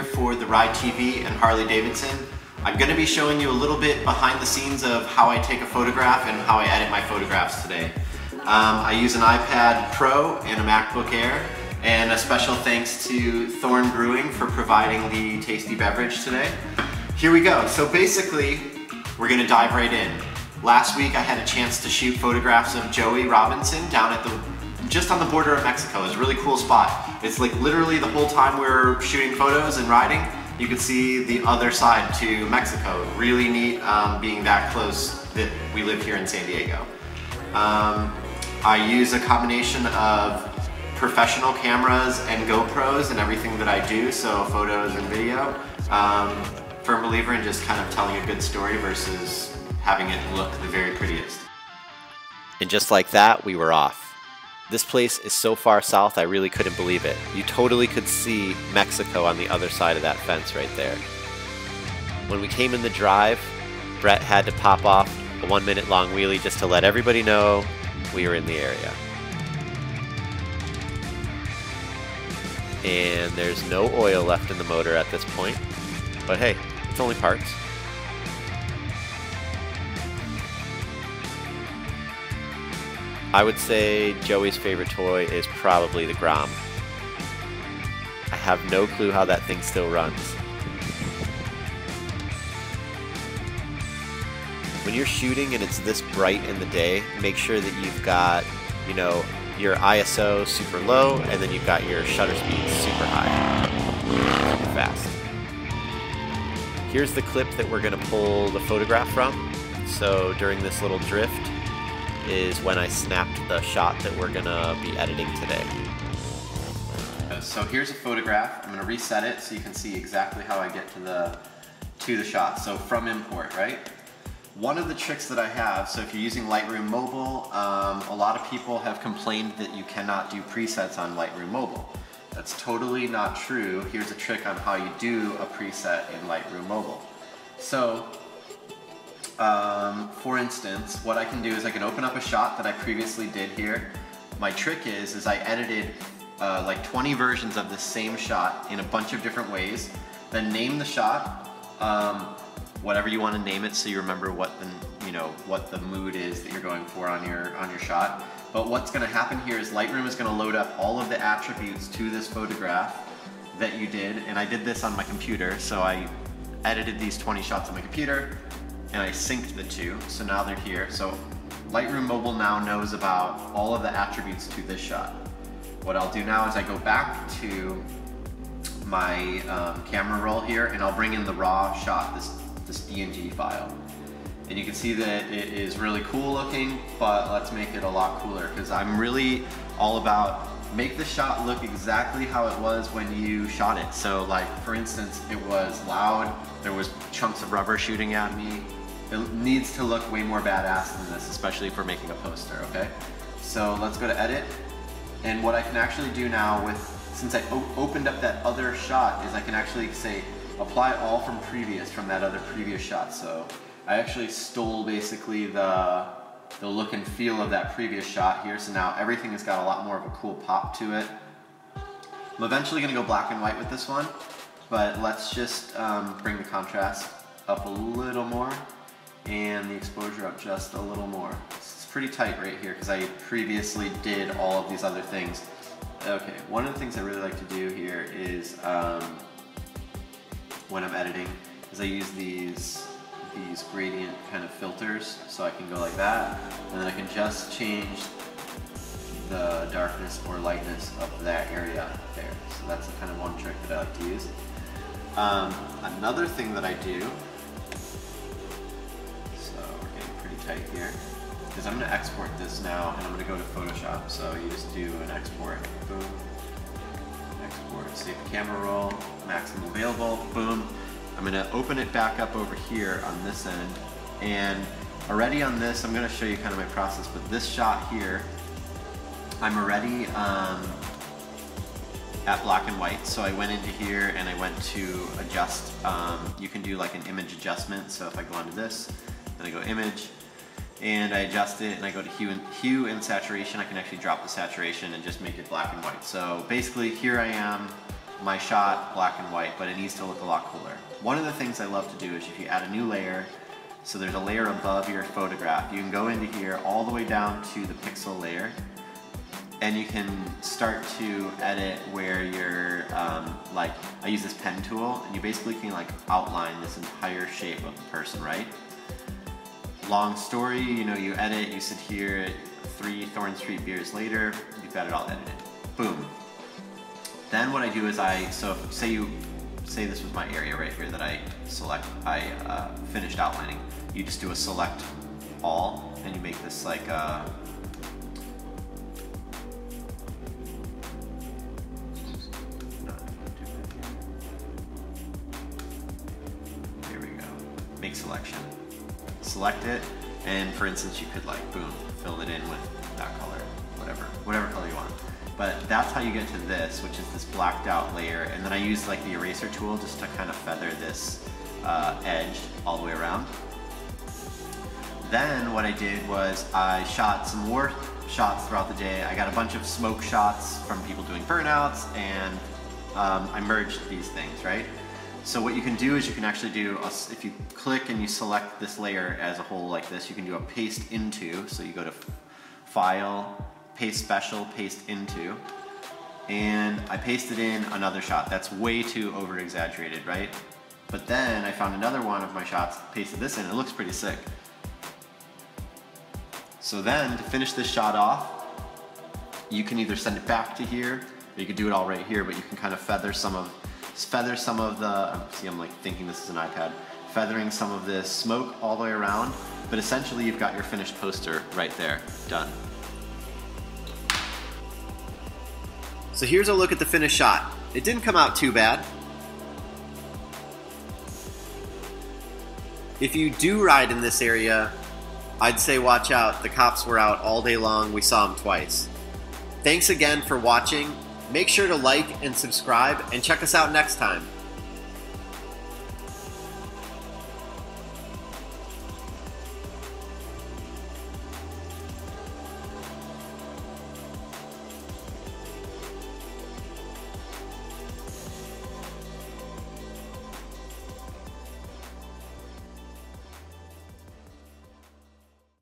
here for the Ride TV and Harley Davidson. I'm going to be showing you a little bit behind the scenes of how I take a photograph and how I edit my photographs today. I use an iPad Pro and a MacBook Air, and a special thanks to Thorn Brewing for providing the tasty beverage today. Here we go. So basically, we're going to dive right in. Last week I had a chance to shoot photographs of Joey Robinson down at just on the border of Mexico. It's a really cool spot. It's like literally the whole time we were shooting photos and riding, you could see the other side to Mexico. Really neat being that close that we live here in San Diego. I use a combination of professional cameras and GoPros and everything that I do, so photos and video. Firm believer in just kind of telling a good story versus having it look the very prettiest. And just like that, we were off. This place is so far south, I really couldn't believe it. You totally could see Mexico on the other side of that fence right there. When we came in the drive, Brett had to pop off a 1 minute long wheelie just to let everybody know we were in the area. And there's no oil left in the motor at this point, but hey, it's only parts. I would say Joey's favorite toy is probably the Grom. I have no clue how that thing still runs. When you're shooting and it's this bright in the day, make sure that you've got, you know, your ISO super low, and then you've got your shutter speed super high, super fast. Here's the clip that we're gonna pull the photograph from. So during this little drift is when I snapped the shot that we're gonna be editing today. So here's a photograph. I'm gonna reset it so you can see exactly how I get to the shot. So from import, right? One of the tricks that I have, so if you're using Lightroom Mobile, a lot of people have complained that you cannot do presets on Lightroom Mobile. That's totally not true. Here's a trick on how you do a preset in Lightroom Mobile. So, for instance, what I can do is I can open up a shot that I previously did here. My trick is I edited like 20 versions of the same shot in a bunch of different ways, then name the shot, whatever you want to name it, so you remember what the mood is that you're going for on your shot. But what's going to happen here is Lightroom is going to load up all of the attributes to this photograph that you did, and I did this on my computer, so I edited these 20 shots on my computer and I synced the two, so now they're here. So Lightroom Mobile now knows about all of the attributes to this shot. What I'll do now is I go back to my camera roll here, and I'll bring in the raw shot, this DNG file. And you can see that it is really cool looking, but let's make it a lot cooler, because I'm really all about make the shot look exactly how it was when you shot it. So like, for instance, it was loud, there was chunks of rubber shooting at me. It needs to look way more badass than this, especially if we're making a poster, okay? So let's go to edit. And what I can actually do now since I opened up that other shot, is I can actually say, apply all from that other previous shot. So I actually stole basically the look and feel of that previous shot here. So now everything has got a lot more of a cool pop to it. I'm eventually gonna go black and white with this one, but let's just bring the contrast up a little more and the exposure up just a little more. It's pretty tight right here because I previously did all of these other things. Okay, one of the things I really like to do here is when I'm editing is I use these gradient kind of filters, so I can go like that, and then I can just change the darkness or lightness of that area there. So that's the kind of one trick that I like to use. Another thing that I do, so we're getting pretty tight here, is I'm going to export this now, and I'm going to go to Photoshop. So you just do an export, boom, export, save the camera roll, maximum available, boom. I'm going to open it back up over here on this end, and already on this, I'm going to show you kind of my process, but this shot here, I'm already at black and white. So I went into here and I went to adjust, you can do like an image adjustment. So if I go onto this, then I go image, and I adjust it, and I go to hue and saturation. I can actually drop the saturation and just make it black and white. So basically here I am my shot black and white, but it needs to look a lot cooler. One of the things I love to do is if you add a new layer, so there's a layer above your photograph, you can go into here all the way down to the pixel layer, and you can start to edit where you're, like, I use this pen tool, and you basically can like outline this entire shape of the person, right? Long story, you know, you edit, you sit here 3 Thorn Street beers later, you've got it all edited. Boom. Then what I do is say this was my area right here that I finished outlining. You just do a select all, and you make this like there we go. Make selection. Select it, and for instance, you could like boom, fill it in with that color, whatever color you want. But that's how you get to this, which is this blacked out layer, and then I use like the eraser tool just to kind of feather this edge all the way around. Then what I did was I shot some more shots throughout the day. I got a bunch of smoke shots from people doing burnouts, and I merged these things, right? So what you can do is you can actually do, if you click and you select this layer as a whole like this, you can do a paste into. So you go to File, Paste Special, Paste Into, and I pasted in another shot. That's way too over exaggerated, right? But then I found another one of my shots, pasted this in, it looks pretty sick. So then to finish this shot off, you can either send it back to here, or you could do it all right here, but you can kind of feather some of the, see, I'm like thinking this is an iPad, feathering some of this smoke all the way around, but essentially you've got your finished poster right there, done. So here's a look at the finished shot. It didn't come out too bad. If you do ride in this area, I'd say watch out. The cops were out all day long. We saw them twice. Thanks again for watching. Make sure to like and subscribe, and check us out next time.